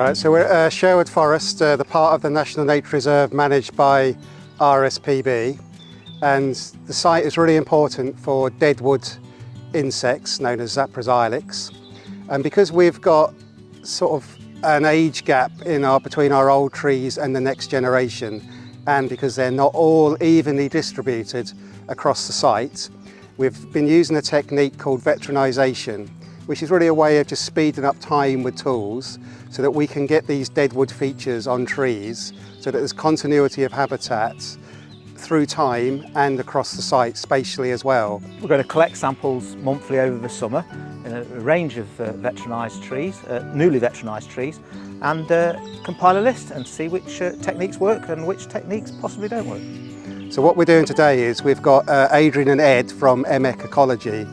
All right, so we're at Sherwood Forest, the part of the National Nature Reserve managed by RSPB, and the site is really important for deadwood insects known as Zapras ilex. And because we've got sort of an age gap between our old trees and the next generation, and because they're not all evenly distributed across the site, we've been using a technique called veteranization, which is really a way of just speeding up time with tools so that we can get these deadwood features on trees so that there's continuity of habitat through time and across the site spatially as well. We're going to collect samples monthly over the summer in a range of veteranized trees, newly veteranized trees, and compile a list and see which techniques work and which techniques possibly don't work. So what we're doing today is we've got Adrian and Ed from MEC Ecology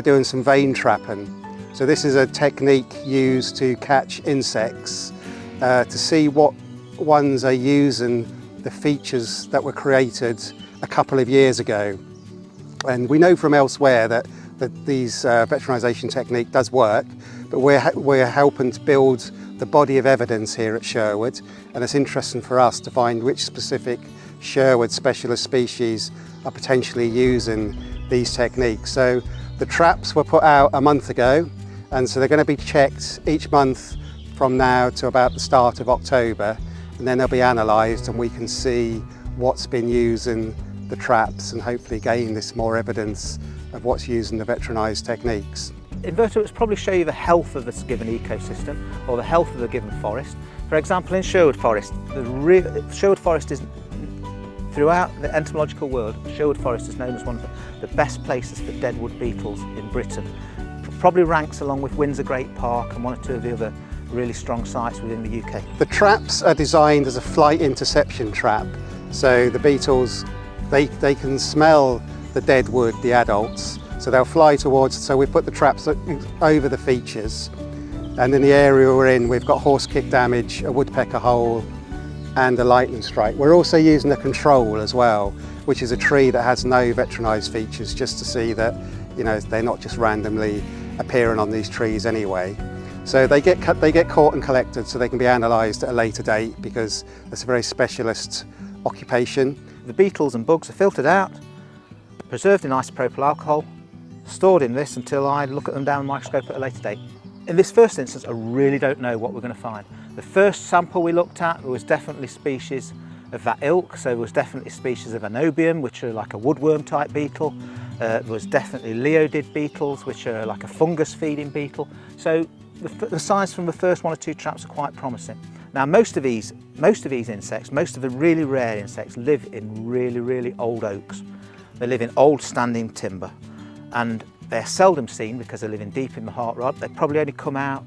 doing some vane trapping. So this is a technique used to catch insects to see what ones are using the features that were created a couple of years ago. And we know from elsewhere that these veteranization technique does work, but we're helping to build the body of evidence here at Sherwood, and it's interesting for us to find which specific Sherwood specialist species are potentially using these techniques. So the traps were put out a month ago, and so they're going to be checked each month from now to about the start of October, and then they'll be analysed and we can see what's been used in the traps and hopefully gain this more evidence of what's used in the veterinised techniques. Invertebrates probably show you the health of this given ecosystem or the health of the given forest. For example, in Sherwood Forest, Sherwood Forest is, throughout the entomological world, Sherwood Forest is known as one of the best places for deadwood beetles in Britain. Probably ranks along with Windsor Great Park and one or two of the other really strong sites within the UK. The traps are designed as a flight interception trap, so the beetles, they can smell the dead wood, the adults, so they'll fly towards. So we put the traps over the features, and in the area we're in we've got horse kick damage, a woodpecker hole and a lightning strike. We're also using a control as well, which is a tree that has no veterinised features, just to see that they're not just randomly appearing on these trees anyway. So they get caught and collected so they can be analysed at a later date, because it's a very specialist occupation. The beetles and bugs are filtered out, preserved in isopropyl alcohol, stored in this until I look at them down the microscope at a later date. In this first instance, I really don't know what we're going to find. The first sample we looked at was definitely species of that ilk, so there was definitely species of Anobium, which are like a woodworm type beetle. There was definitely leodid beetles, which are like a fungus feeding beetle. So the signs from the first one or two traps are quite promising. Now most of these insects, most of the really rare insects, live in really, really old oaks. They live in old standing timber, and they're seldom seen because they're living deep in the heart rod. They probably only come out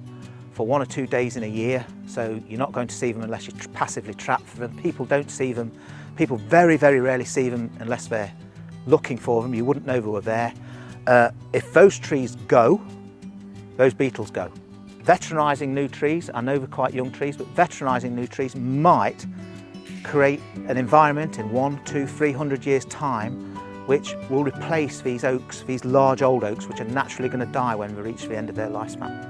for 1 or 2 days in a year, so you're not going to see them unless you passively trap for them. People don't see them. People very, very rarely see them unless they're looking for them. You wouldn't know they were there. If those trees go, those beetles go. Veterinising new trees, I know they're quite young trees, but veterinising new trees might create an environment in 100, 200, 300 years' time which will replace these oaks, these large old oaks, which are naturally going to die when they reach the end of their lifespan.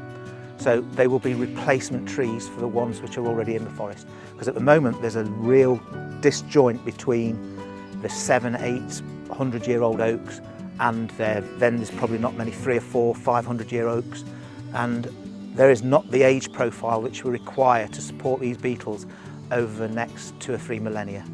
So they will be replacement trees for the ones which are already in the forest. Because at the moment there's a real disjoint between the 700, 800, 100-year-old oaks and then there's probably not many 300 or 400, 500-year oaks, and there is not the age profile which we require to support these beetles over the next 2 or 3 millennia.